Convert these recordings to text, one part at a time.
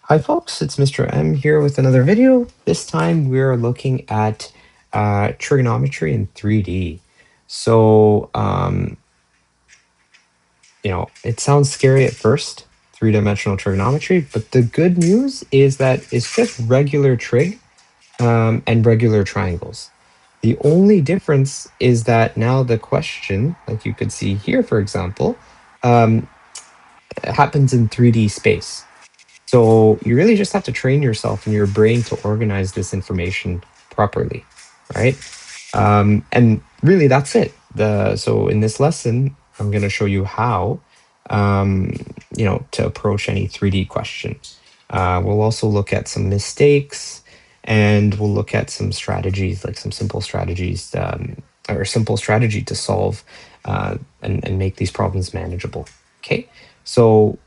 Hi folks, it's Mr. M here with another video. This time we're looking at trigonometry in 3D. So, it sounds scary at first, three-dimensional trigonometry, but the good news is that it's just regular trig and regular triangles. The only difference is that now the question, like you could see here, for example, um, happens in 3D space. So you really just have to train yourself and your brain to organize this information properly, right? And really, that's it. So in this lesson, I'm going to show you how, to approach any 3D question. We'll also look at some mistakes, and we'll look at some strategies, like some simple strategies, or simple strategy to solve and make these problems manageable. Okay, so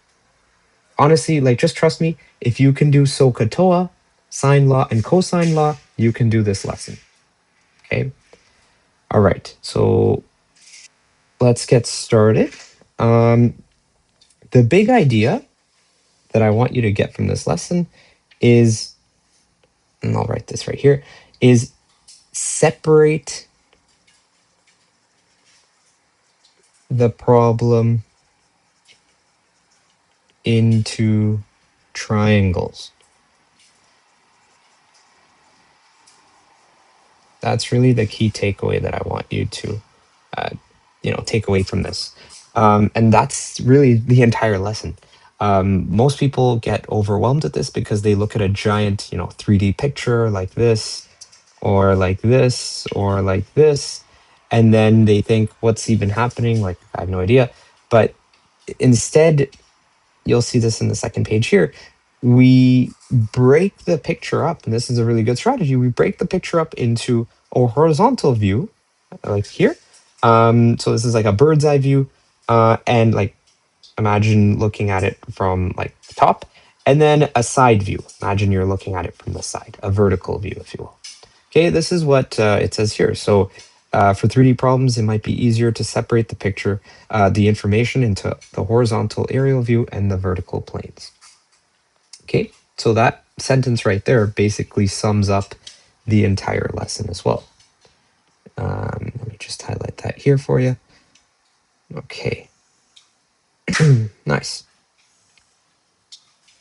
honestly, like, just trust me. If you can do SOHCAHTOA, sine law, and cosine law, you can do this lesson. Okay. All right. So let's get started. The big idea that I want you to get from this lesson is, and I'll write this right here, is separate the problem into triangles. That's really the key takeaway that I want you to, take away from this. And that's really the entire lesson. Most people get overwhelmed at this because they look at a giant, 3D picture like this, or like this, or like this, and then they think, what's even happening? Like, I have no idea. But instead, you'll see this in the second page here. We break the picture up, and this is a really good strategy. We break the picture up into a horizontal view, like here. So this is like a bird's eye view, and like imagine looking at it from like the top, and then a side view. Imagine you're looking at it from the side, a vertical view, if you will. Okay, this is what it says here. So for 3D problems, it might be easier to separate the picture, the information into the horizontal aerial view and the vertical planes. Okay, so that sentence right there basically sums up the entire lesson as well. Let me just highlight that here for you. Okay, nice.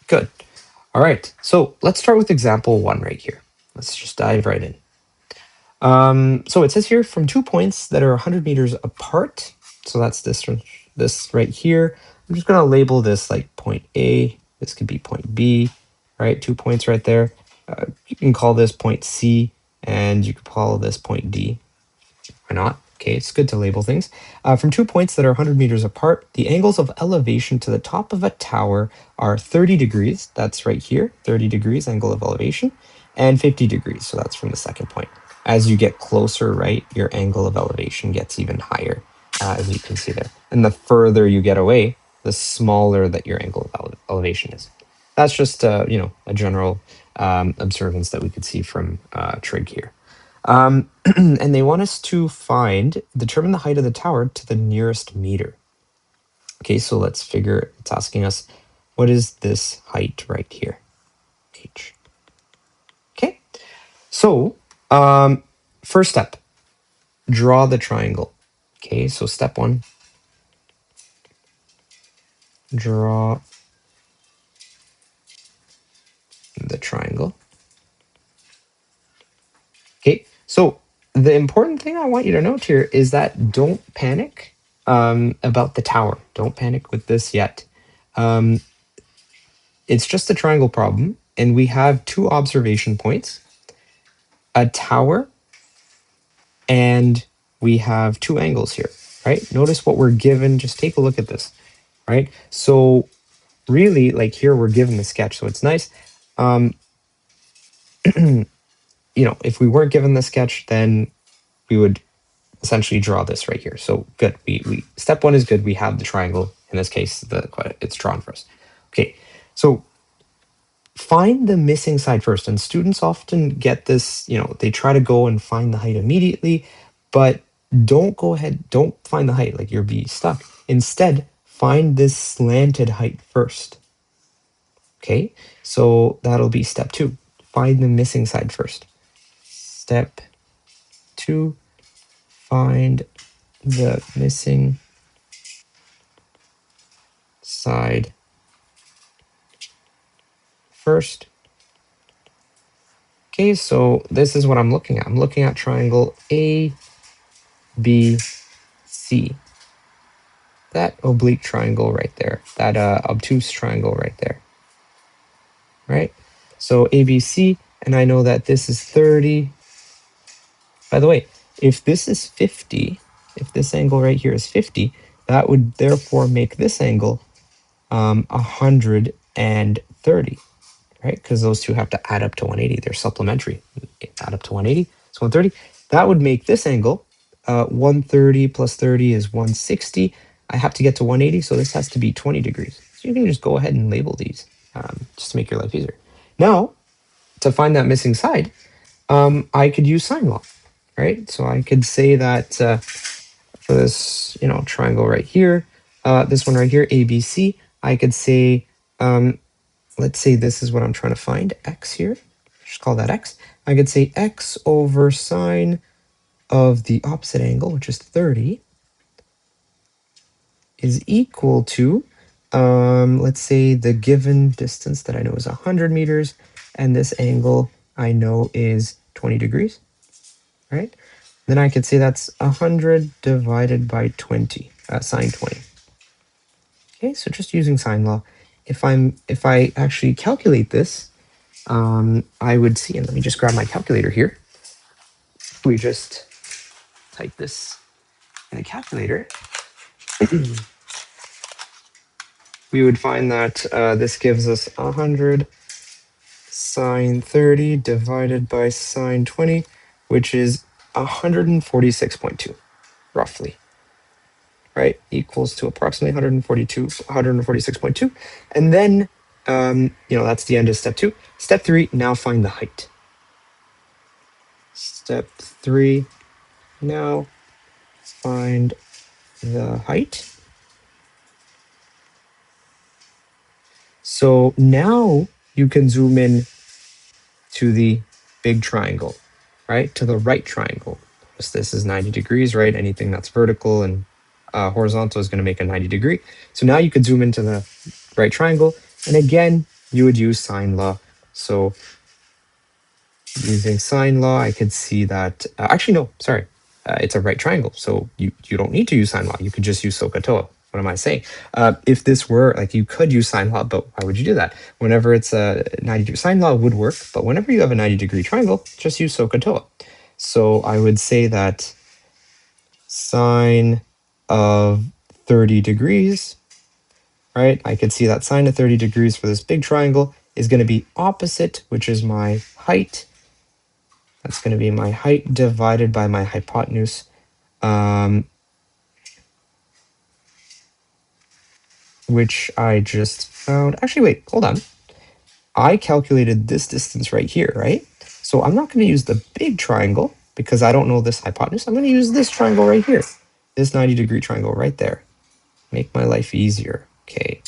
Good. All right, so let's start with example 1 right here. Let's just dive right in. So it says here, from 2 points that are 100 meters apart, so that's this right here. I'm just going to label this like point A. This could be point B, right? 2 points right there. You can call this point C, and you could call this point D. Why not? Okay, it's good to label things. From 2 points that are 100 meters apart, the angles of elevation to the top of a tower are 30 degrees. That's right here, 30 degrees angle of elevation, and 50 degrees. So that's from the second point. As you get closer, right, your angle of elevation gets even higher, as you can see there. And the further you get away, the smaller that your angle of elevation is. That's just, a general observance that we could see from Trig here. And they want us to determine the height of the tower to the nearest meter. Okay, so let's figure, it's asking us, what is this height right here? H. Okay, so first step, draw the triangle. Okay, so step 1, draw the triangle. Okay, so the important thing I want you to note here is that don't panic about the tower. Don't panic with this yet. It's just a triangle problem, and we have 2 observation points, a tower, and we have 2 angles here, right? Notice what we're given. Just take a look at this, right? So really, like here, we're given the sketch, so it's nice. If we weren't given the sketch, then we would essentially draw this right here. So good. We step 1 is good. We have the triangle. In this case, it's drawn for us. Okay, so find the missing side first. And students often get this, they try to go and find the height immediately, but don't find the height, like you'll be stuck. Instead, find this slanted height first. Okay, so that'll be step 2. Find the missing side first. Step 2, find the missing side first. Okay, so this is what I'm looking at. I'm looking at triangle ABC. That oblique triangle right there. That obtuse triangle right there. Right? So ABC, and I know that this is 30. By the way, if this is 50, if this angle right here is 50, that would therefore make this angle 130, right? Because those two have to add up to 180. They're supplementary. Add up to 180. It's 130. That would make this angle 130 plus 30 is 160. I have to get to 180, so this has to be 20 degrees. So you can just go ahead and label these just to make your life easier. Now, to find that missing side, I could use sine law, right? So I could say that for this, triangle right here, this one right here, ABC, I could say, let's say this is what I'm trying to find, x here. Just call that x. I could say x over sine of the opposite angle, which is 30, is equal to, let's say the given distance that I know is 100 meters, and this angle I know is 20 degrees, right? Then I could say that's 100 divided by 20, sine 20. Okay, so just using sine law. If I actually calculate this, I would see, and let me just grab my calculator here. If we just type this in a calculator, we would find that this gives us 100 sine 30 divided by sine 20, which is 146.2, roughly, right? Equals to approximately 146.2. And then, that's the end of step 2. Step 3, now find the height. Step 3, now find the height. So now you can zoom in to the big triangle, right? To the right triangle. This is 90 degrees, right? Anything that's vertical and horizontal is going to make a 90 degree. So now you could zoom into the right triangle. And again, you would use sine law. So using sine law, I could see that, actually, no, sorry. It's a right triangle. So you don't need to use sine law. You could just use SOHCAHTOA. What am I saying? If this were, like, you could use sine law, but why would you do that? Whenever it's a 90 degree, sine law would work, but whenever you have a 90 degree triangle, just use SOHCAHTOA. So I would say that sine of 30 degrees, right? I could see that sine of 30 degrees for this big triangle is going to be opposite, which is my height. That's going to be my height divided by my hypotenuse. Which I just found. Actually, wait, hold on. I calculated this distance right here, right? So I'm not going to use the big triangle because I don't know this hypotenuse. I'm going to use this triangle right here, this 90 degree triangle right there. Make my life easier. Okay.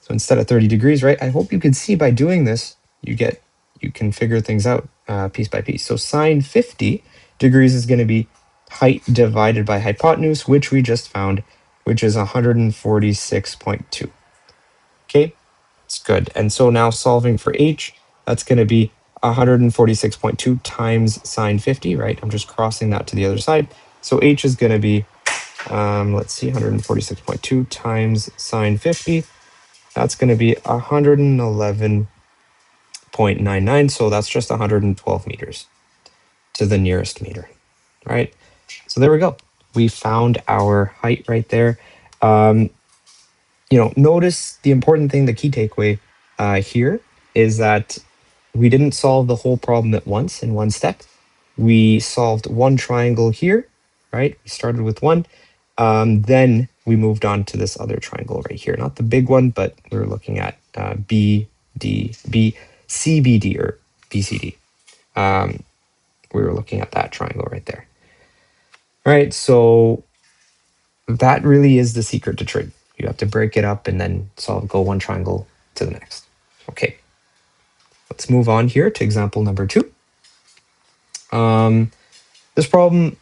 So instead of 30 degrees, right? I hope you can see by doing this, you can figure things out piece by piece. So sine 50 degrees is going to be height divided by hypotenuse, which we just found, which is 146.2. Okay, it's good. And so now solving for h, that's going to be 146.2 times sine 50, right? I'm just crossing that to the other side. So h is going to be, let's see, 146.2 times sine 50. That's going to be 111.99. So that's just 112 meters to the nearest meter, right? So there we go. We found our height right there. Notice the important thing, the key takeaway here is that we didn't solve the whole problem at once in one step. We solved one triangle here, right? We started with one. Then we moved on to this other triangle right here. Not the big one, but we were looking at CBD or BCD. We were looking at that triangle right there. All right, so that really is the secret to trig. You have to break it up and then go one triangle to the next. Okay. let's move on here to example number 2. This problem,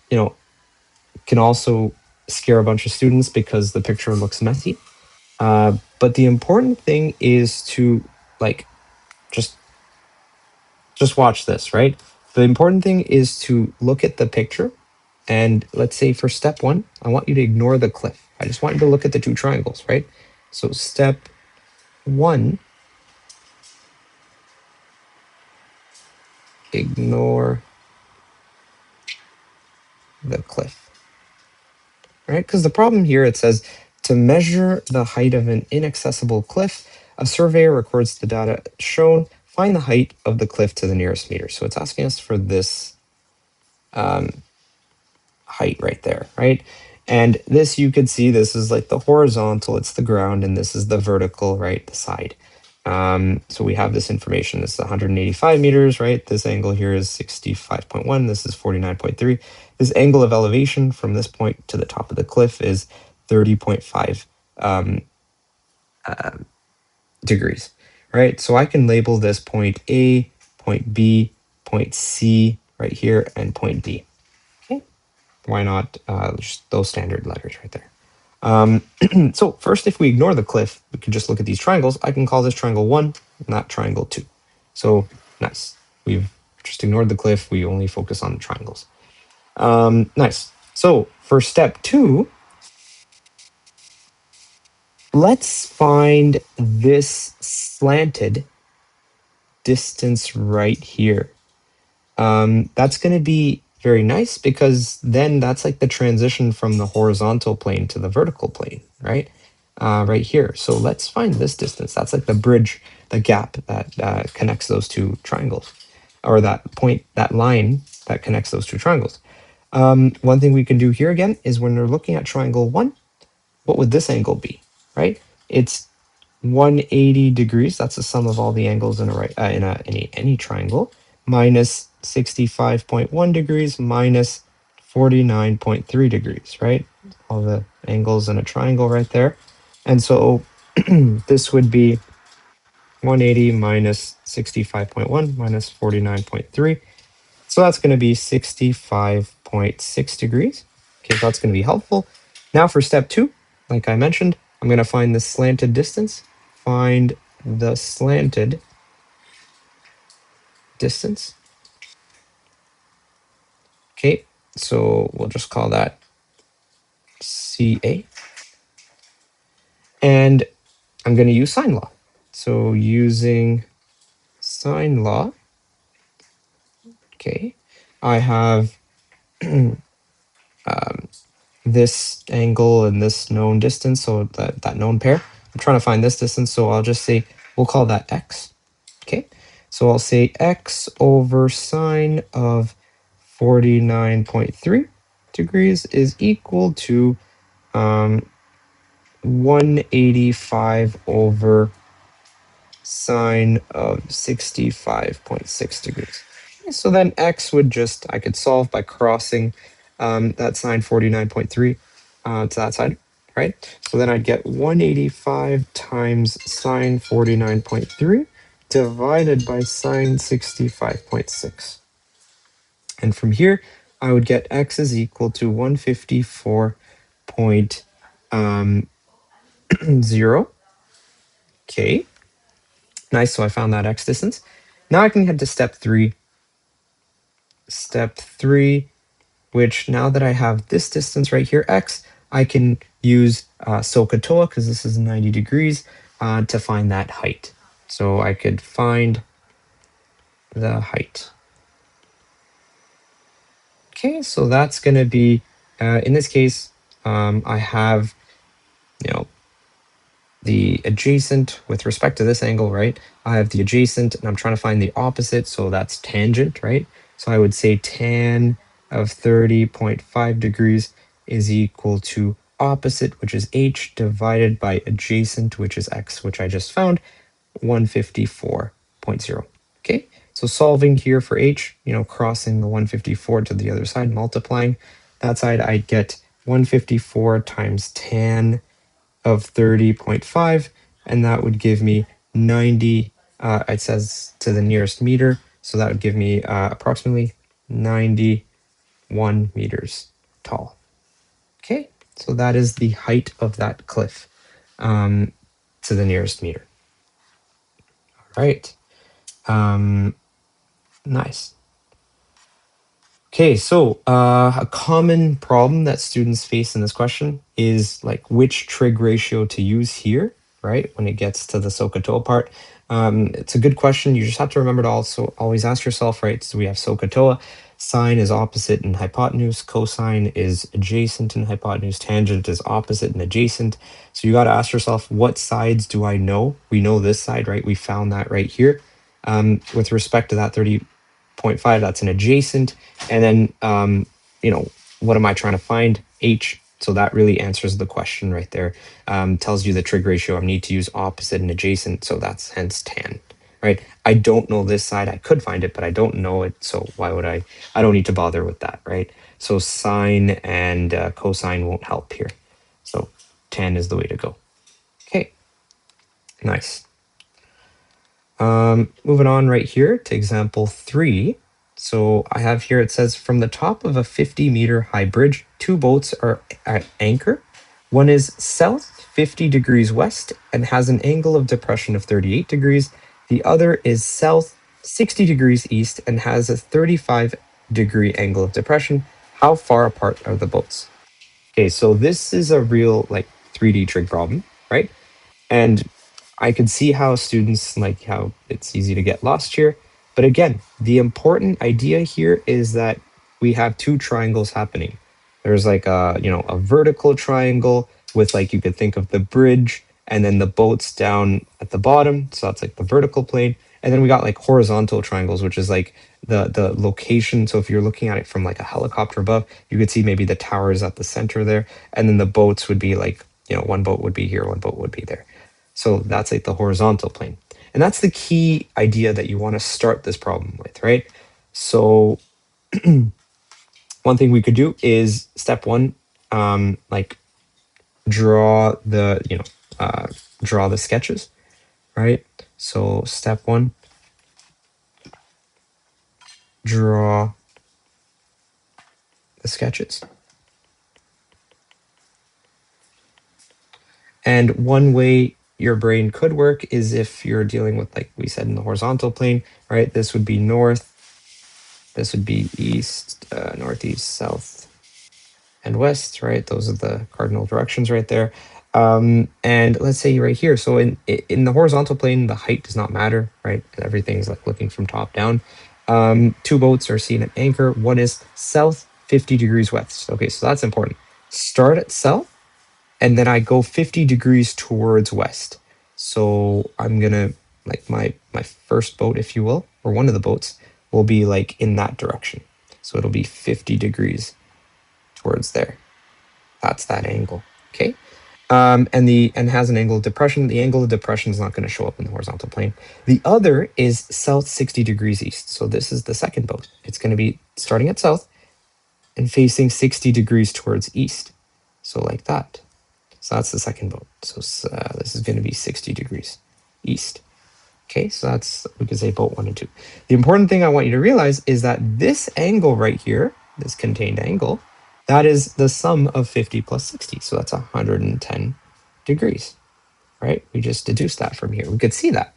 can also scare a bunch of students because the picture looks messy. But the important thing is to like just watch this, right? The important thing is to look at the picture, and let's say for step 1, I want you to ignore the cliff. I just want you to look at the 2 triangles, right? So step 1, ignore the cliff, right? Because the problem here, it says to measure the height of an inaccessible cliff, a surveyor records the data shown. Find the height of the cliff to the nearest meter. So it's asking us for this height right there, right? And this, you could see, this is like the horizontal, it's the ground, and this is the vertical, right, the side. So we have this information. This is 185 meters, right? This angle here is 65.1. This is 49.3. This angle of elevation from this point to the top of the cliff is 30.5 degrees, right? So I can label this point A, point B, point C right here, and point D. Okay, why not just those standard letters right there? So first, if we ignore the cliff, we can just look at these triangles. I can call this triangle 1, not triangle 2. So nice. We've just ignored the cliff. We only focus on the triangles. Nice. So for step 2, let's find this slanted distance right here. That's going to be very nice because then that's like the transition from the horizontal plane to the vertical plane, right? Right here. So let's find this distance. That's like the bridge, the gap that connects those 2 triangles, or that point, that line that connects those 2 triangles. One thing we can do here again is when we're looking at triangle 1, what would this angle be, right? It's 180 degrees. That's the sum of all the angles in any triangle, minus 65.1 degrees minus 49.3 degrees, right? All the angles in a triangle right there. And so this would be 180 minus 65.1 minus 49.3. So that's going to be 65.6 degrees. Okay, so that's going to be helpful. Now for step 2, like I mentioned, I'm going to find the slanted distance. Find the slanted distance. Okay, so we'll just call that CA. And I'm going to use sine law. So using sine law, okay, I have this angle and this known distance, so that known pair. I'm trying to find this distance, so I'll just say, we'll call that x. Okay, so I'll say x over sine of 49.3 degrees is equal to 185 over sine of 65.6 degrees. So then x would just, I could solve by crossing that sine 49.3 to that side, right? So then I'd get 185 times sine 49.3 divided by sine 65.6. And from here, I would get x is equal to 154.0. Okay, nice, so I found that x distance. Now I can head to step 3. Step 3, which now that I have this distance right here, x, I can use SOHCAHTOA, because this is 90 degrees, to find that height. So I could find the height. Okay, so that's going to be, in this case, I have, the adjacent with respect to this angle, right? I have the adjacent and I'm trying to find the opposite, so that's tangent, right? So I would say tan of 30.5 degrees is equal to opposite, which is h, divided by adjacent, which is x, which I just found, 154.0. Okay, so solving here for h, crossing the 154 to the other side, multiplying that side, I'd get 154 times tan of 30.5, and that would give me 90 it says to the nearest meter. So that would give me approximately 91 meters tall. Okay, so that is the height of that cliff to the nearest meter. All right, nice. Okay, so a common problem that students face in this question is like which trig ratio to use here, right? When it gets to the SOHCAHTOA part. It's a good question. You just have to remember to also always ask yourself, right? So we have SOHCAHTOA. Sine is opposite and hypotenuse. Cosine is adjacent and hypotenuse. Tangent is opposite and adjacent. So you got to ask yourself, what sides do I know? We know this side, right? We found that right here. With respect to that 30.5, that's an adjacent. And then, what am I trying to find? H. So that really answers the question right there. Tells you the trig ratio. I need to use opposite and adjacent. So that's hence tan, right? I don't know this side. I could find it, but I don't know it. So why would I? I don't need to bother with that, right? So sine and cosine won't help here. So tan is the way to go. Okay, nice. Moving on right here to example 3. So I have here, it says from the top of a 50-meter high bridge, two boats are at anchor. One is south 50 degrees west and has an angle of depression of 38 degrees. The other is south 60 degrees east and has a 35-degree angle of depression. How far apart are the boats? Okay, so this is a real like 3D trig problem, right? And I could see how students like how it's easy to get lost here. But again, the important idea here is that we have two triangles happening. There's like a vertical triangle with like you could think of the bridge and then the boats down at the bottom. So that's like the vertical plane. And then we got like horizontal triangles, which is like the location. So if you're looking at it from like a helicopter above, you could see maybe the towers at the center there. And then the boats would be like, one boat would be here, one boat would be there. So that's like the horizontal plane. And that's the key idea that you want to start this problem with, right? So one thing we could do is step one, like draw draw the sketches, right? So step one, draw the sketches. And one way your brain could work is if you're dealing with, like we said, in the horizontal plane, right? This would be north, this would be east, northeast, south, and west, right? Those are the cardinal directions right there. And let's say right here, so in the horizontal plane, the height does not matter, right? Everything's like looking from top down. Two boats are seen at anchor. One is south 50 degrees west. Okay, so that's important. Start at south, and then I go 50 degrees towards west. So I'm gonna, like my first boat, if you will, or one of the boats, will be like in that direction. So it'll be 50 degrees towards there. That's that angle. Okay. And has an angle of depression. The angle of depression is not going to show up in the horizontal plane. The other is south 60 degrees east. So this is the second boat. It's going to be starting at south and facing 60 degrees towards east. So like that. So that's the second boat. So this is going to be 60 degrees east. Okay, so that's, we can say boat 1 and 2. The important thing I want you to realize is that this angle right here, this contained angle, that is the sum of 50 plus 60. So that's 110 degrees, right? We just deduced that from here. We could see that.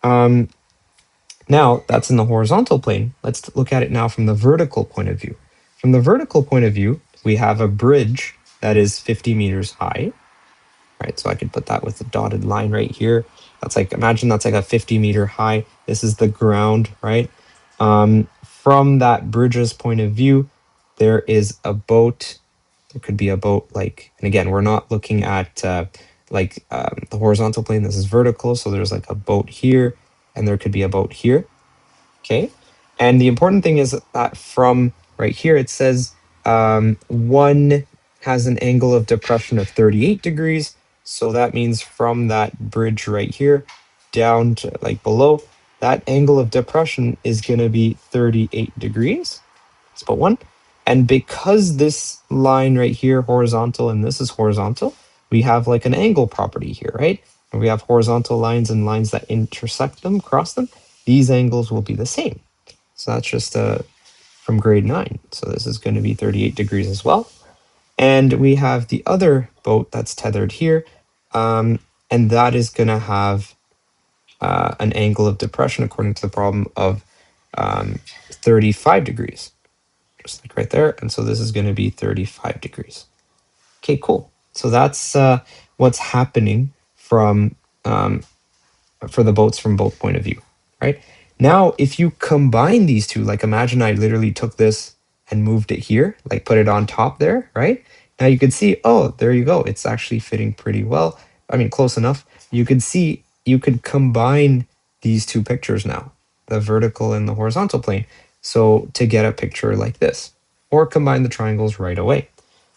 Now, that's in the horizontal plane. Let's look at it now from the vertical point of view. From the vertical point of view, we have a bridge that is 50 meters high, right? So I could put that with a dotted line right here. That's like, imagine that's like a 50-meter high. This is the ground, right? From that bridge's point of view, there is a boat. There could be a boat like, and again, we're not looking at the horizontal plane. This is vertical. So there's like a boat here and there could be a boat here. Okay. And the important thing is that from right here, it says one has an angle of depression of 38 degrees. So that means from that bridge right here down to like below, that angle of depression is going to be 38 degrees. That's about one. And because this line right here, horizontal, and this is horizontal, we have like an angle property here, right? and we have horizontal lines and lines that intersect them, cross them, these angles will be the same. So that's just from grade 9. So this is going to be 38 degrees as well. And we have the other boat that's tethered here, and that is going to have an angle of depression according to the problem of 35 degrees, just like right there. And so this is going to be 35 degrees. Okay, cool. So that's what's happening from for the boats from both point of view, right? Now, if you combine these two, like imagine I literally took this and moved it here, like put it on top there, right? Now you could see, oh, there you go. It's actually fitting pretty well. I mean, close enough. You could see, you could combine these two pictures now, the vertical and the horizontal plane. So to get a picture like this, or combine the triangles right away.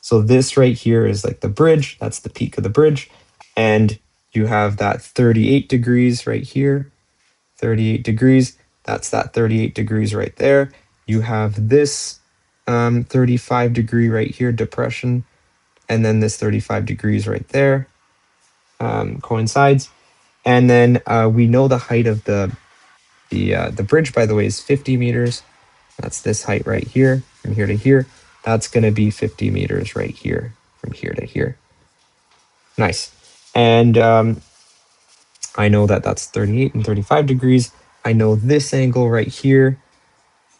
So this right here is like the bridge. That's the peak of the bridge. And you have that 38 degrees right here, 38 degrees. That's that 38 degrees right there. You have this 35 degree right here, depression, and then this 35 degrees right there coincides. And then we know the height of the bridge, by the way, is 50 meters. That's this height right here, from here to here. That's going to be 50 meters right here, from here to here. Nice. And I know that that's 38 and 35 degrees. I know this angle right here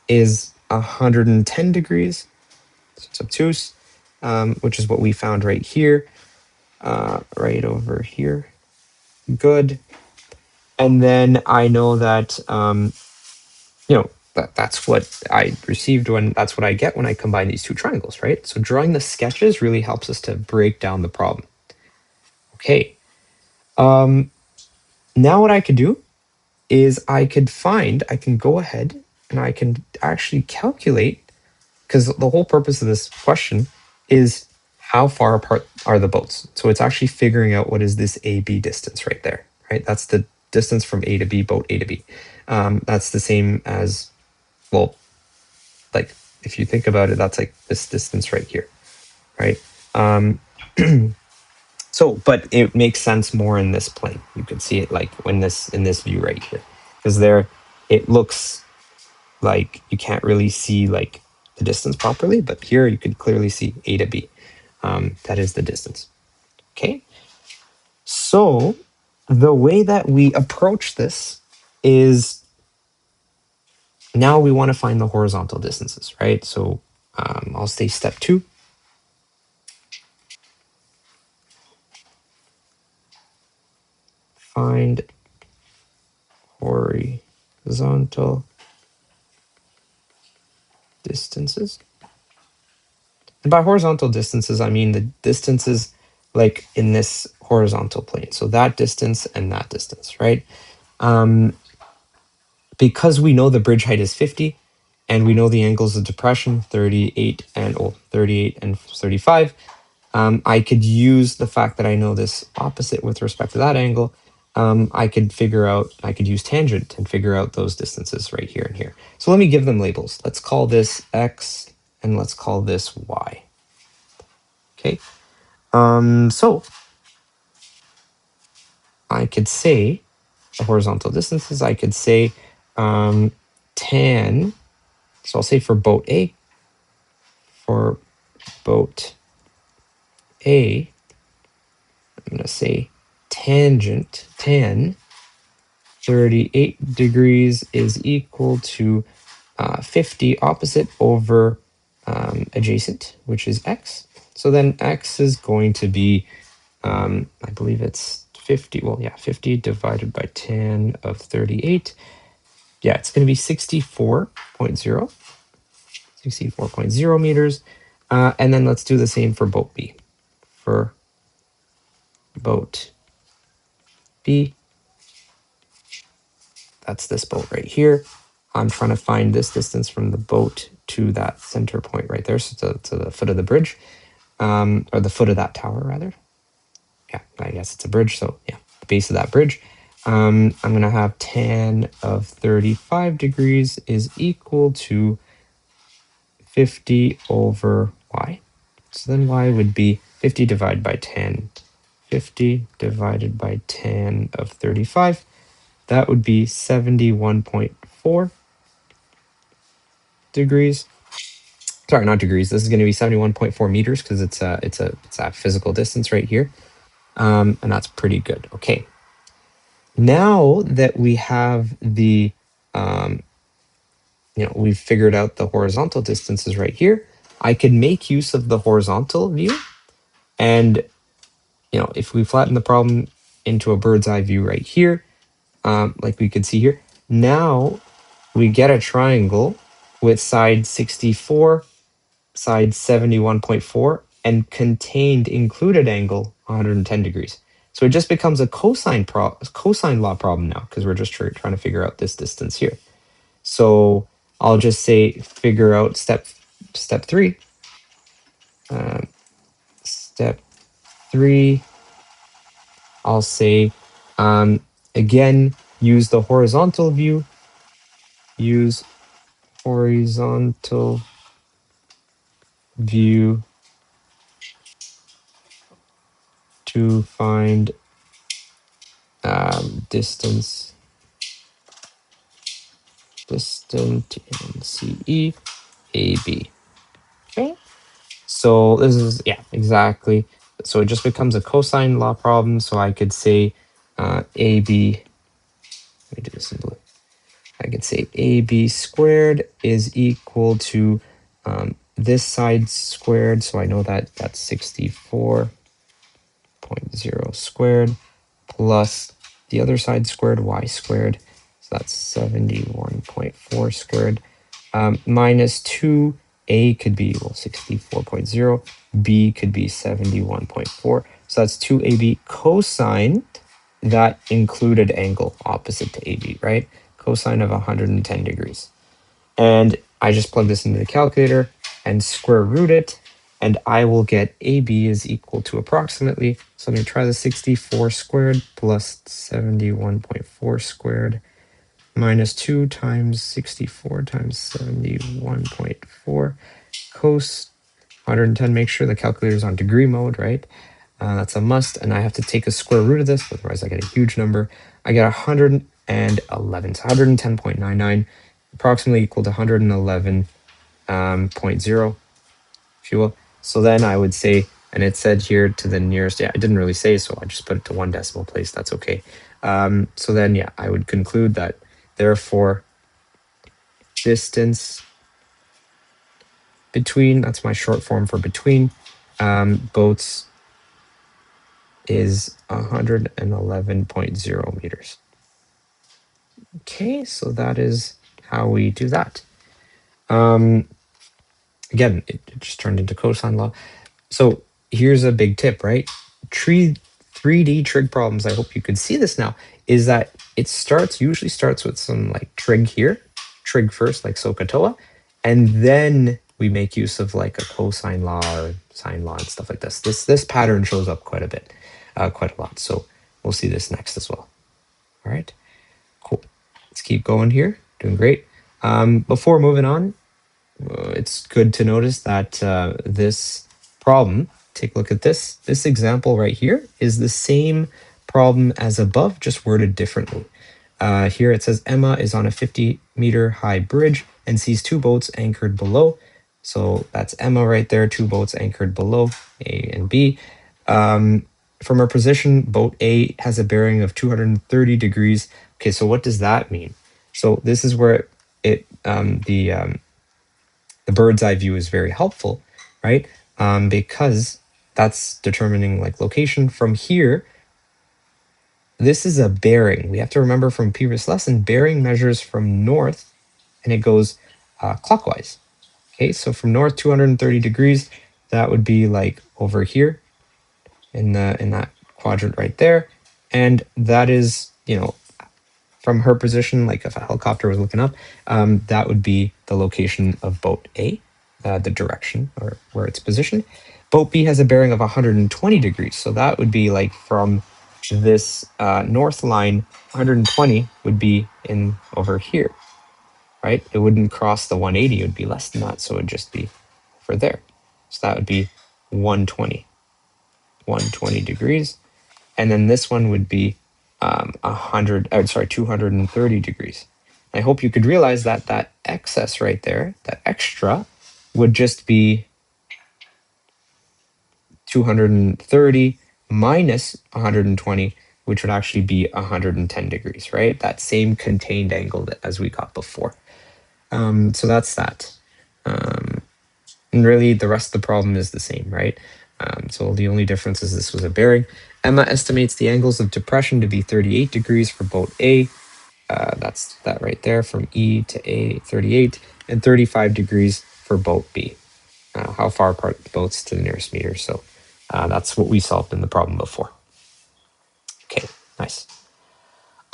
is 110 degrees. So it's obtuse, which is what we found right here, right over here. Good. And then I know that, that's what I received that's what I get when I combine these two triangles, right? So drawing the sketches really helps us to break down the problem. Okay. Now what I could do is I can go ahead and I can actually calculate, because the whole purpose of this question is how far apart are the boats. So it's actually figuring out what is this AB distance right there, right? That's the distance from A to B, boat A to B. That's the same as, well, like if you think about it, that's like this distance right here, right? So, but it makes sense more in this plane. You can see it like in this view right here, because there it looks like you can't really see like the distance properly, but here you could clearly see A to B. That is the distance. Okay. So the way that we approach this is now we want to find the horizontal distances, right? So I'll say step 2. Find horizontal distances. And by horizontal distances, I mean the distances like in this horizontal plane. So that distance and that distance, right? Because we know the bridge height is 50 and we know the angles of depression, 38 and 35, I could use the fact that I know this opposite with respect to that angle. I could use tangent and figure out those distances right here and here. So let me give them labels. Let's call this X and let's call this Y. Okay. So I could say the horizontal distances, I could say tan. So I'll say for boat A, I'm going to say tangent, tan 38 degrees is equal to 50 opposite over adjacent, which is X. So then X is going to be, I believe it's 50. Well, yeah, 50 divided by tan of 38. Yeah, it's going to be 64.0 meters. And then let's do the same for boat B. For boat B, that's this boat right here. I'm trying to find this distance from the boat to that center point right there, so to the foot of the bridge, or the foot of that tower, rather. Yeah, I guess it's a bridge, so yeah, the base of that bridge. I'm going to have tan of 35 degrees is equal to 50 over y. So then y would be 50 divided by tan 50 divided by tan of 35. That would be 71.4 degrees. Sorry, not degrees. This is going to be 71.4 meters because it's a physical distance right here. And that's pretty good. Okay. Now that we have the, we've figured out the horizontal distances right here, I can make use of the horizontal view. And, if we flatten the problem into a bird's eye view right here, like we could see here, now we get a triangle with side 64, side 71.4, and contained included angle 110 degrees. So it just becomes a cosine law problem now because we're just trying to figure out this distance here. So I'll just say figure out step 3. Step 3, I'll say again, use the horizontal view. Use horizontal view to find distance distant in CE AB. Okay. So this is, exactly. So it just becomes a cosine law problem. So I could say AB, let me do this in blue. I could say AB squared is equal to this side squared. So I know that that's 64.0 squared plus the other side squared, y squared. So that's 71.4 squared. Minus 2a could be, 64.0. B could be 71.4. So that's 2ab cosine that included angle opposite to AB, right? Cosine of 110 degrees. And I just plug this into the calculator and square root it, and I will get AB is equal to approximately, so I'm going to try the 64 squared plus 71.4 squared minus 2 times 64 times 71.4 cos 110. Make sure the calculator is on degree mode, right? That's a must, and I have to take a square root of this, otherwise I get a huge number. I get 111, so 110.99, approximately equal to 111.0, if you will. So then I would say, and it said here to the nearest, I didn't really say, so I just put it to one decimal place, that's okay. So then, I would conclude that, therefore, distance between, that's my short form for between, boats is 111.0 meters. Okay, so that is how we do that. Again, it just turned into cosine law. So here's a big tip, right? 3D trig problems, I hope you could see this now, is that it usually starts with some like trig here, trig first, like SOHCAHTOA, and then we make use of like a cosine law or sine law and stuff like this. This pattern shows up quite a lot. So we'll see this next as well. All right, cool. Let's keep going here. Doing great. Before moving on, it's good to notice that this problem, take a look at this. This example right here is the same problem as above, just worded differently. Here it says Emma is on a 50-meter high bridge and sees two boats anchored below. So that's Emma right there, two boats anchored below, A and B. From her position, boat A has a bearing of 230 degrees. Okay, so what does that mean? So this is where the bird's eye view is very helpful, right? Because that's determining like location. From here, this is a bearing. We have to remember from previous lesson, bearing measures from north and it goes clockwise. Okay, so from north 230 degrees, that would be like over here in that quadrant right there. And that is, from her position, like if a helicopter was looking up, that would be the location of boat A, the direction or where it's positioned. Boat B has a bearing of 120 degrees. So that would be like from this north line, 120 would be in over here, right? It wouldn't cross the 180, it would be less than that. So it would just be for there. So that would be 120 degrees. And then this one would be 230 degrees. I hope you could realize that that excess right there, that extra, would just be 230 minus 120, which would actually be 110 degrees, right? That same contained angle as we got before. So that's that. And really, the rest of the problem is the same, right? So the only difference is this was a bearing. Emma estimates the angles of depression to be 38 degrees for boat A. That's that right there, from E to A, 38, and 35 degrees for boat B. How far apart the boats to the nearest meter. So that's what we solved in the problem before. Okay, nice.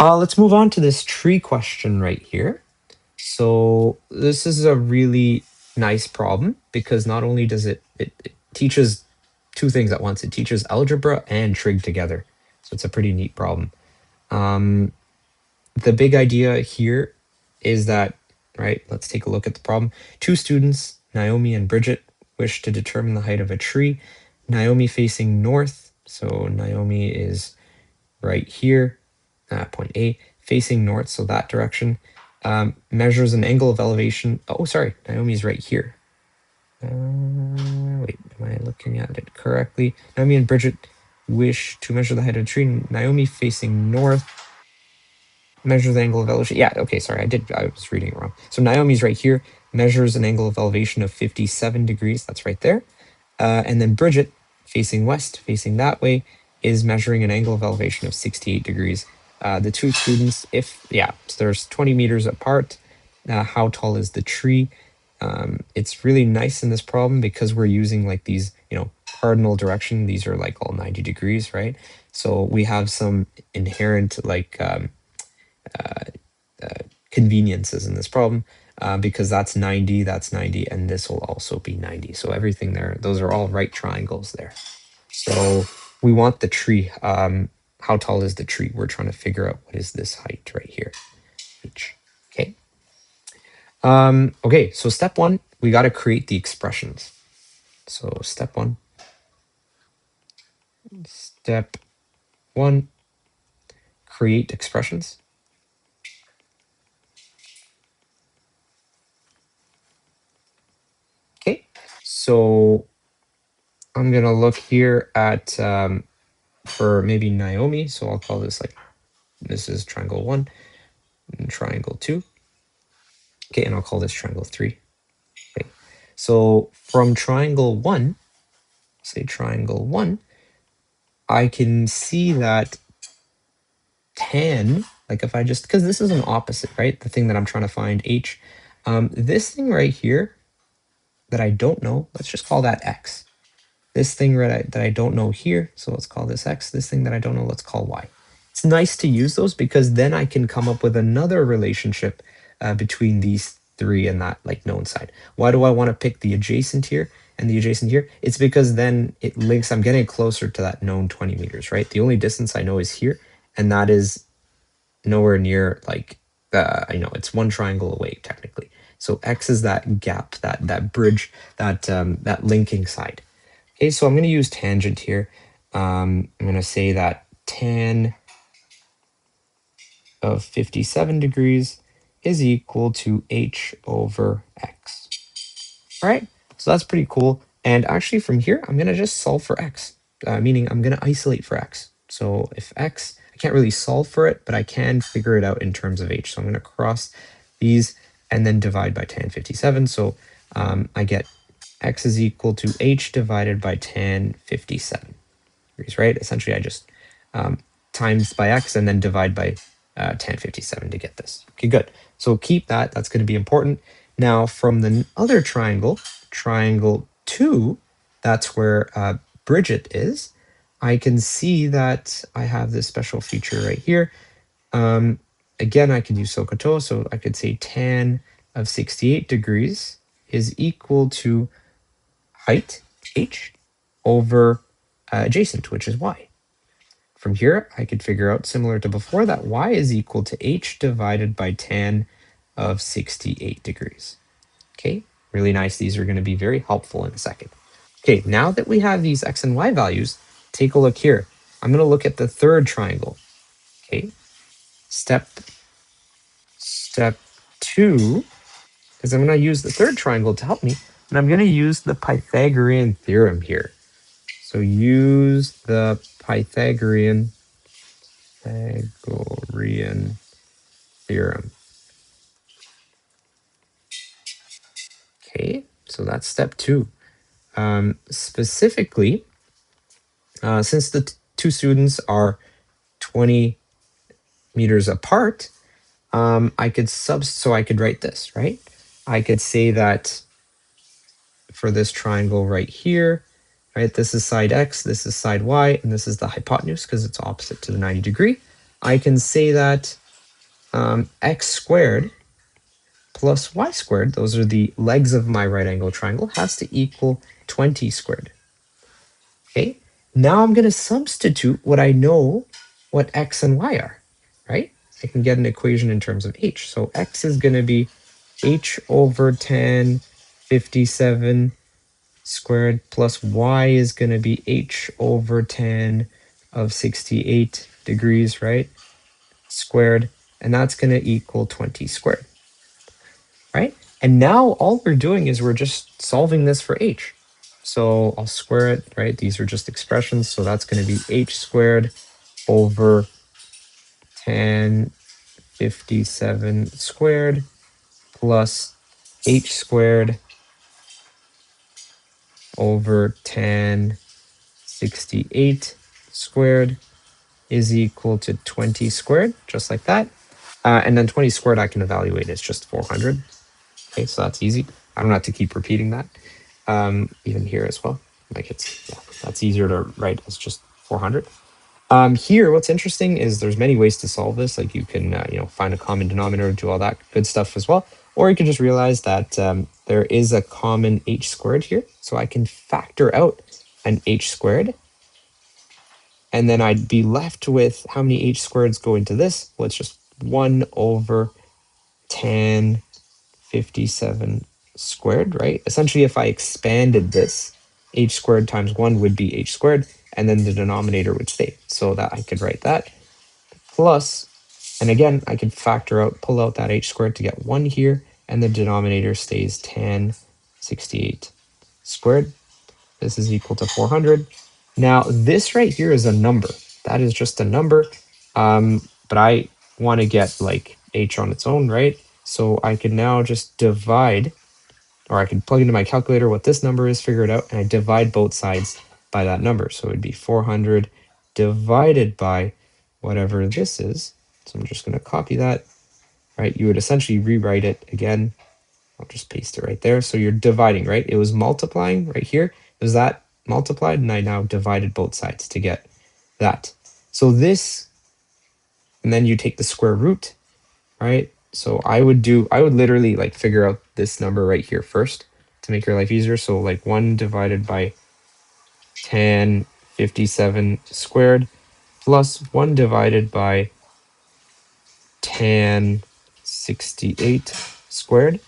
Let's move on to this tree question right here. So this is a really nice problem because not only does it teaches two things at once. It teaches algebra and trig together. So it's a pretty neat problem. The big idea here is that, right, let's take a look at the problem. Two students, Naomi and Bridget, wish to determine the height of a tree. Naomi facing north, so Naomi is right here, point A, facing north, so that direction, measures an angle of elevation. Oh, sorry, Naomi's right here. Wait, am I looking at it correctly? Naomi and Bridget wish to measure the height of a tree. Naomi facing north, measure the angle of elevation. Yeah, okay, sorry, I was reading it wrong. So Naomi's right here, measures an angle of elevation of 57 degrees. That's right there. And then Bridget, facing west, facing that way, is measuring an angle of elevation of 68 degrees. The two students, so there's 20 meters apart. How tall is the tree? It's really nice in this problem because we're using like these, cardinal direction. These are like all 90 degrees, right? So we have some inherent like conveniences in this problem because that's 90, and this will also be 90. So everything there, those are all right triangles there. So we want the tree. How tall is the tree? We're trying to figure out what is this height right here. H. Okay. Okay, so step one, we got to create the expressions. So step one, create expressions. Okay, so I'm gonna look here at for maybe Naomi. So I'll call this like, this is triangle 1 and triangle 2. Okay, and I'll call this triangle 3. Okay, so from triangle 1, say triangle 1, I can see that tan, like if I just, because this is an opposite, right? The thing that I'm trying to find, h. This thing right here that I don't know, let's just call that x. This thing that I don't know here, so let's call this x. This thing that I don't know, let's call y. It's nice to use those because then I can come up with another relationship between these three and that like known side. Why do I want to pick the adjacent here and the adjacent here? It's because then it links, I'm getting closer to that known 20 meters, right? The only distance I know is here, and that is nowhere near like, I know it's one triangle away technically. So x is that gap, that bridge, that linking side. Okay, so I'm going to use tangent here. I'm going to say that tan of 57 degrees is equal to h over x. All right, so that's pretty cool. And actually from here, I'm going to just solve for x, meaning I'm going to isolate for x. So if x, I can't really solve for it, but I can figure it out in terms of h. So I'm going to cross these and then divide by tan 57. So I get x is equal to h divided by tan 57 degrees, right? Essentially, I just times by x and then divide by tan 57 to get this. Okay, good. So keep that. That's going to be important. Now, from the other triangle, triangle 2, that's where Bridget is. I can see that I have this special feature right here. Again, I could use SOHCAHTOA, so I could say tan of 68 degrees is equal to height, h, over adjacent, which is y. From here, I could figure out, similar to before, that y is equal to h divided by tan of 68 degrees. Okay, really nice. These are going to be very helpful in a second. Okay, now that we have these x and y values, take a look here. I'm going to look at the third triangle. Okay, step 2, because I'm going to use the third triangle to help me, and I'm going to use the Pythagorean theorem here. So use the Pythagorean theorem. Okay, so that's step 2. Specifically, since the two students are 20 meters apart, I could so I could write this, right? I could say that for this triangle right here, right, this is side x, this is side y, and this is the hypotenuse because it's opposite to the 90 degree. I can say that x squared plus y squared, those are the legs of my right angle triangle, has to equal 20 squared. Okay, now I'm going to substitute what I know what x and y are, right? I can get an equation in terms of h. So x is going to be h over 10 57 squared plus y is going to be h over 10 of 68 degrees, right? Squared, and that's going to equal 20 squared, right? And now all we're doing is we're just solving this for h. So I'll square it, right? These are just expressions, so that's going to be h squared over 10 57 squared plus h squared over 10 68 squared is equal to 20 squared, just like that. And then 20 squared I can evaluate as just 400. Okay, so that's easy. I don't have to keep repeating that. Even here as well. Like that's easier to write as just 400. Here, what's interesting is there's many ways to solve this. Like you can, find a common denominator, do all that good stuff as well. Or you can just realize that there is a common h squared here. So I can factor out an h squared. And then I'd be left with how many h squareds go into this? Well, it's just 1 over 10 57 squared, right? Essentially, if I expanded this, h squared times 1 would be h squared, and then the denominator would stay. So that I could write that plus, and again, I could pull out that h squared to get 1 here, and the denominator stays 10 68 squared. This is equal to 400. Now, this right here is a number. That is just a number, but I want to get like h on its own, right? So I can now just divide, or I can plug into my calculator what this number is, figure it out, and I divide both sides by that number. So it'd be 400 divided by whatever this is. So I'm just going to copy that, right? You would essentially rewrite it again. I'll just paste it right there. So you're dividing, right? It was multiplying right here. It was that multiplied, and I now divided both sides to get that. So this, and then you take the square root, right? So I would literally like figure out this number right here first to make your life easier. So like 1 divided by 10 57 squared plus 1 divided by 10 68 squared.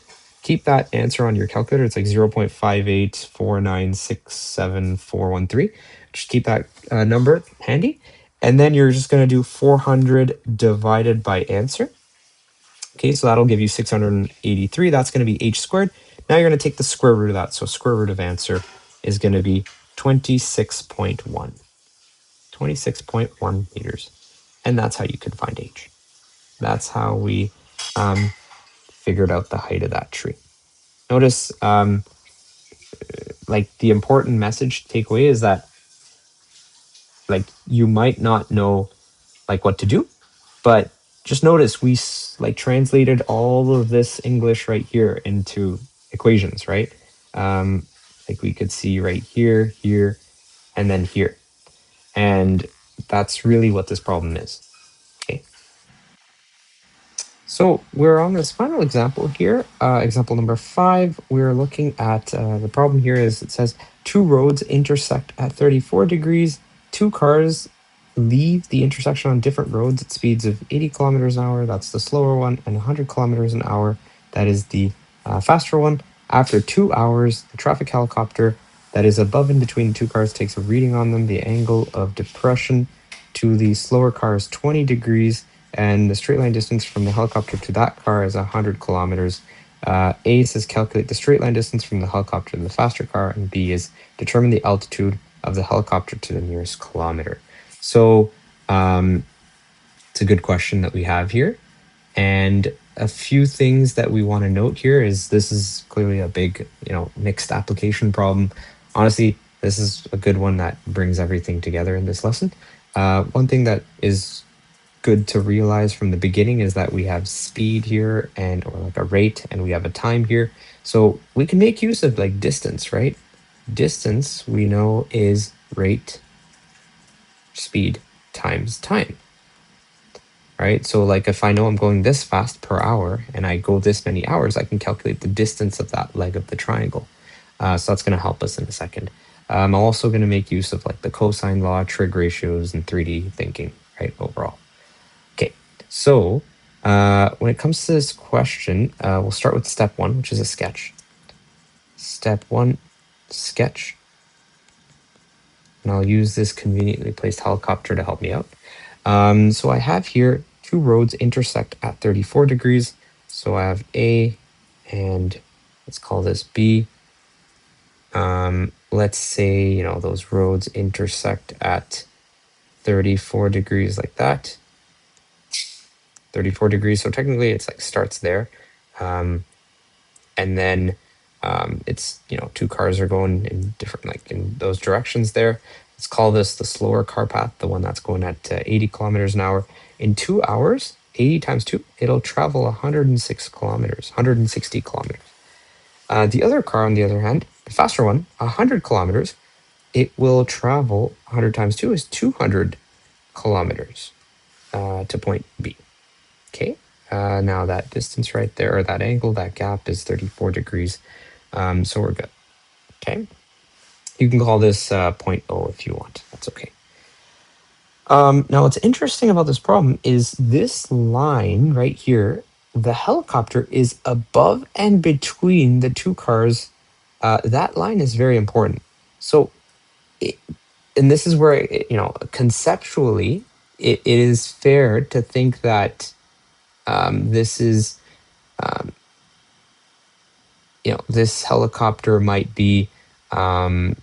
Keep that answer on your calculator. It's like 0.584967413. Just keep that number handy. And then you're just going to do 400 divided by answer. Okay, so that'll give you 683. That's going to be h squared. Now you're going to take the square root of that. So square root of answer is going to be 26.1. 26.1 meters. And that's how you can find h. That's how we figured out the height of that tree. Notice, like the important message takeaway is that, like, you might not know like what to do, but just notice we like translated all of this English right here into equations, right? Like we could see right here, here, and then here, and that's really what this problem is. Okay. So we're on this final example here, example number 5. We're looking at the problem here is it says 2 roads intersect at 34 degrees. 2 cars leave the intersection on different roads at speeds of 80 kilometers an hour. That's the slower one, and 100 kilometers an hour. That is the faster one. After 2 hours, the traffic helicopter that is above and between the 2 cars takes a reading on them. The angle of depression to the slower car is 20 degrees, and the straight line distance from the helicopter to that car is 100 kilometers. A says calculate the straight line distance from the helicopter to the faster car, and B is determine the altitude of the helicopter to the nearest kilometer. So it's a good question that we have here. And a few things that we want to note here is this is clearly a big, mixed application problem. Honestly, this is a good one that brings everything together in this lesson. One thing that is good to realize from the beginning is that we have speed here or like a rate, and we have a time here. So we can make use of like distance, right? Distance we know is rate, speed times time. Right? So like if I know I'm going this fast per hour and I go this many hours, I can calculate the distance of that leg of the triangle. So that's going to help us in a second. I'm also going to make use of like the cosine law, trig ratios, and 3D thinking, right, overall. Okay, so when it comes to this question, we'll start with step 1, which is a sketch. Step 1, sketch. And I'll use this conveniently placed helicopter to help me out. So I have here 2 roads intersect at 34 degrees. So I have A and let's call this B. Let's say, those roads intersect at 34 degrees like that. 34 degrees. So technically it's like starts there. And then it's, 2 cars are going in different, like in those directions there. Let's call this the slower car path, the one that's going at 80 kilometers an hour. In 2 hours, 80 times 2, it'll travel 160 kilometers. The other car, on the other hand, the faster one, 100 kilometers, it will travel 100 times 2 is 200 kilometers to point B. Okay, now that distance right there, or that angle, that gap is 34 degrees. So we're good. Okay. You can call this point O if you want. That's okay. Now, what's interesting about this problem is this line right here, the helicopter is above and between the 2 cars. That line is very important. So, and this is where, conceptually, it is fair to think that this is, this helicopter might be, as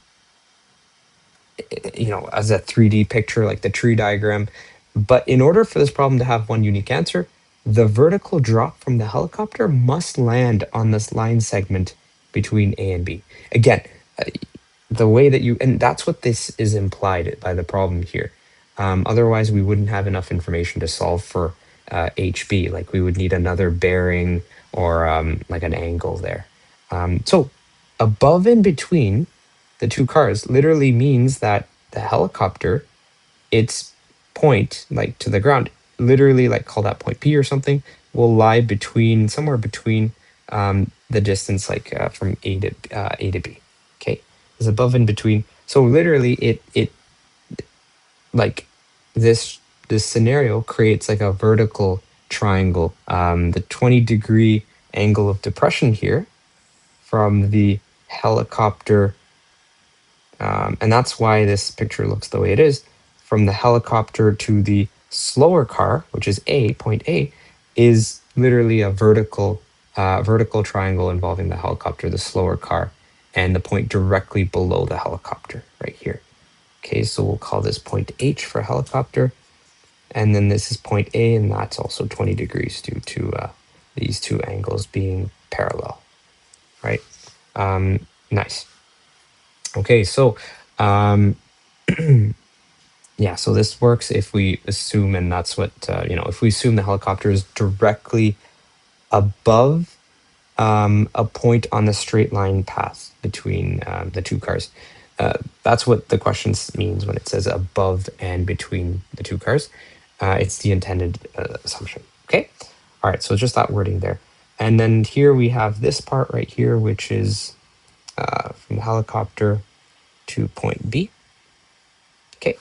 a 3D picture, like the tree diagram. But in order for this problem to have one unique answer, the vertical drop from the helicopter must land on this line segment between A and B. Again, the way that and that's what this is implied by the problem here. Otherwise, we wouldn't have enough information to solve for HB. Like we would need another bearing or like an angle there. So above and between the 2 cars literally means that the helicopter, its point, like to the ground, literally like call that point P or something, will lie somewhere between the distance like from A to B. Okay, is above and between. So literally, it like this scenario creates like a vertical triangle. The 20-degree angle of depression here from the helicopter. And that's why this picture looks the way it is. From the helicopter to the slower car, which is point A, is literally a vertical triangle involving the helicopter, the slower car, and the point directly below the helicopter right here. Okay, so we'll call this point H for helicopter. And then this is point A, and that's also 20 degrees due to these 2 angles being parallel, right? Nice. Okay, so yeah, so this works if we assume, and that's what, if we assume the helicopter is directly above a point on the straight line path between the 2 cars. That's what the question means when it says above and between the 2 cars. It's the intended assumption. Okay, all right, so just that wording there. And then here we have this part right here, which is from the helicopter to point B. Okay,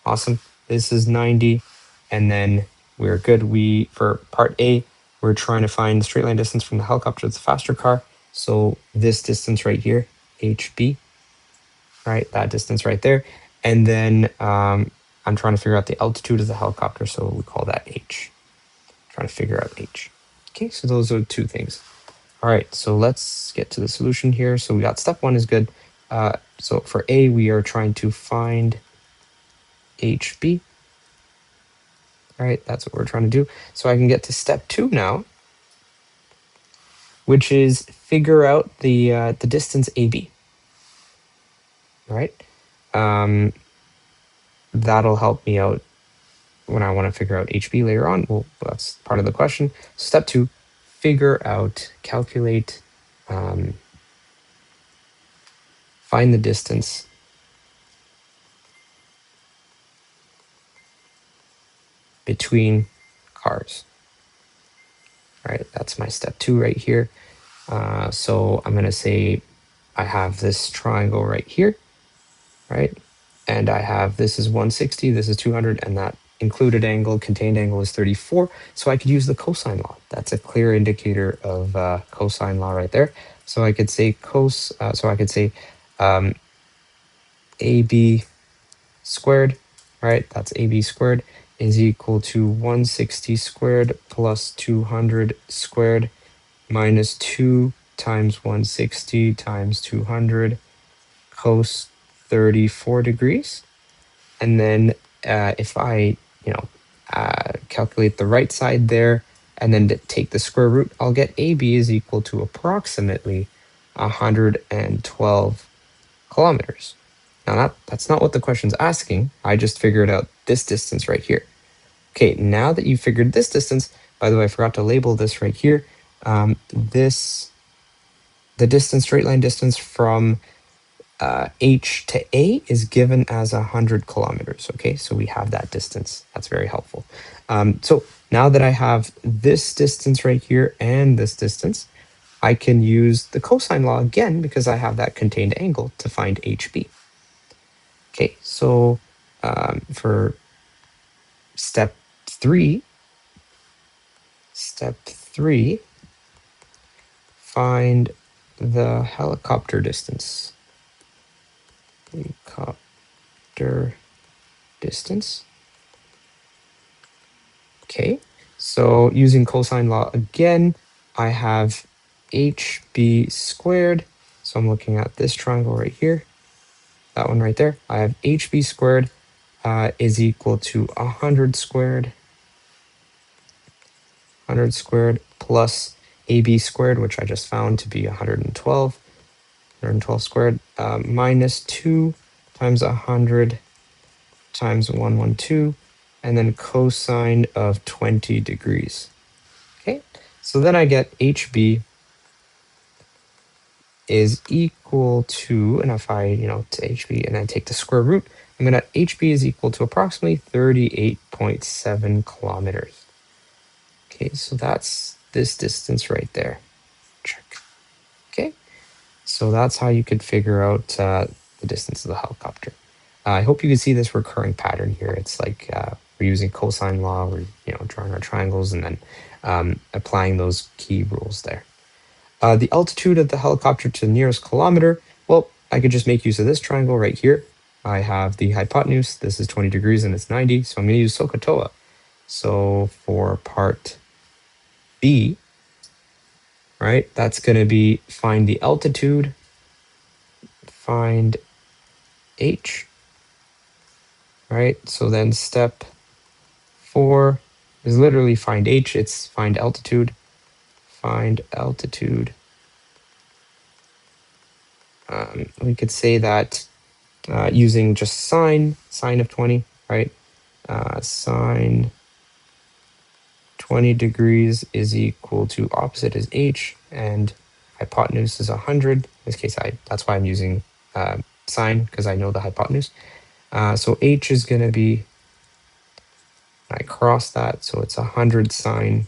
awesome. This is 90, and then we're good. For part A, we're trying to find the straight line distance from the helicopter to the faster car. So this distance right here, HB, right? That distance right there. And then I'm trying to figure out the altitude of the helicopter, so we call that h. Trying to figure out h. Okay, so those are two things. All right, so let's get to the solution here. So we got step one is good. So for A, we are trying to find HB. All right, that's what we're trying to do. So I can get to step two now, which is figure out the distance AB. All right, that'll help me out when I want to figure out HB later on. Well, that's part of the question. Step two, calculate, find the distance between cars. All right, that's my step two right here. So I'm going to say I have this triangle right here, right? And I have, this is 160, this is 200, and that included angle, contained angle is 34. So I could use the cosine law. That's a clear indicator of cosine law right there. So I could say AB squared, right? That's AB squared is equal to 160 squared plus 200 squared minus 2 times 160 times 200 cos 34 degrees. And then if I, calculate the right side there and then take the square root, I'll get AB is equal to approximately 112 kilometers. Now that's not what the question's asking. I just figured out this distance right here. Okay, now that you figured this distance, by the way, I forgot to label this right here. The distance, straight line distance from H to A is given as 100 kilometers. Okay, so we have that distance. That's very helpful. So now that I have this distance right here and this distance, I can use the cosine law again because I have that contained angle to find HB. Okay, so for step three, find the helicopter distance. Helicopter distance. Okay, so using cosine law again, I have HB squared. So I'm looking at this triangle right here, that one right there. I have HB squared is equal to 100 squared, plus AB squared, which I just found to be 112 squared, minus 2 times 100 times 112, and then cosine of 20 degrees. Okay, so then I get HB is equal to, and if I, to HB and then take the square root, I'm gonna, HB is equal to approximately 38.7 kilometers. Okay, so that's this distance right there. Check. Okay, so that's how you could figure out the distance of the helicopter. I hope you can see this recurring pattern here. It's like we're using cosine law, we're drawing our triangles and then applying those key rules there. The altitude of the helicopter to the nearest kilometer, well, I could just make use of this triangle right here. I have the hypotenuse, this is 20 degrees and it's 90, so I'm going to use SOHCAHTOA. So for part B, right, that's going to be find the altitude, find H, right? So then step 4 is literally find H, it's find altitude. We could say that using just sine of 20, right? Sine 20 degrees is equal to opposite is H and hypotenuse is 100. In this case, that's why I'm using sine, because I know the hypotenuse. So H is going to be, I cross that, so it's 100 sine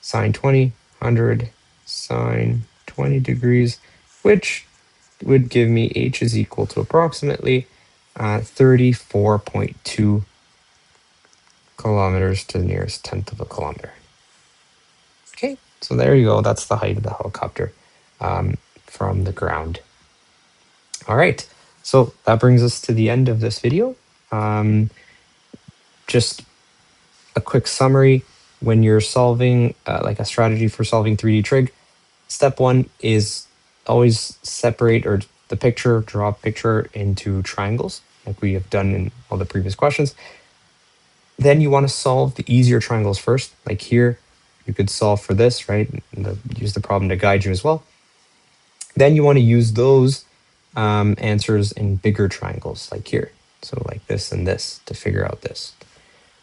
20, 100 sine 20 degrees, which would give me H is equal to approximately 34.2 kilometers to the nearest tenth of a kilometer. Okay, so there you go. That's the height of the helicopter from the ground. All right, so that brings us to the end of this video. just a quick summary. When you're solving like a strategy for solving 3D trig, step one is always separate or the picture, draw a picture into triangles, like we have done in all the previous questions. Then you want to solve the easier triangles first. Like here, you could solve for this, right? Use the problem to guide you as well. Then you want to use those answers in bigger triangles, like here. So like this and this to figure out this,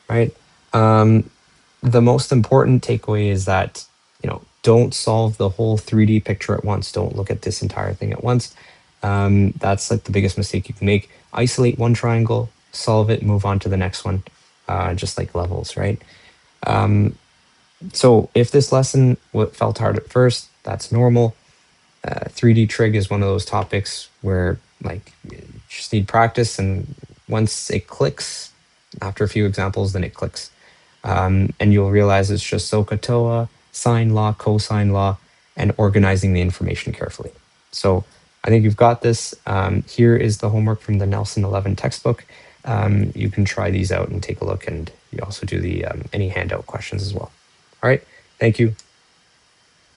right? The most important takeaway is that, don't solve the whole 3D picture at once. Don't look at this entire thing at once. That's like the biggest mistake you can make. Isolate one triangle, solve it, move on to the next one, just like levels, right? So if this lesson felt hard at first, that's normal. 3D trig is one of those topics where like you just need practice, and once it clicks, after a few examples, then it clicks. And you'll realize it's just SOHCAHTOA, sine law, cosine law, and organizing the information carefully. So I think you've got this. Here is the homework from the Nelson 11 textbook. You can try these out and take a look, and you also do the any handout questions as well. All right, thank you.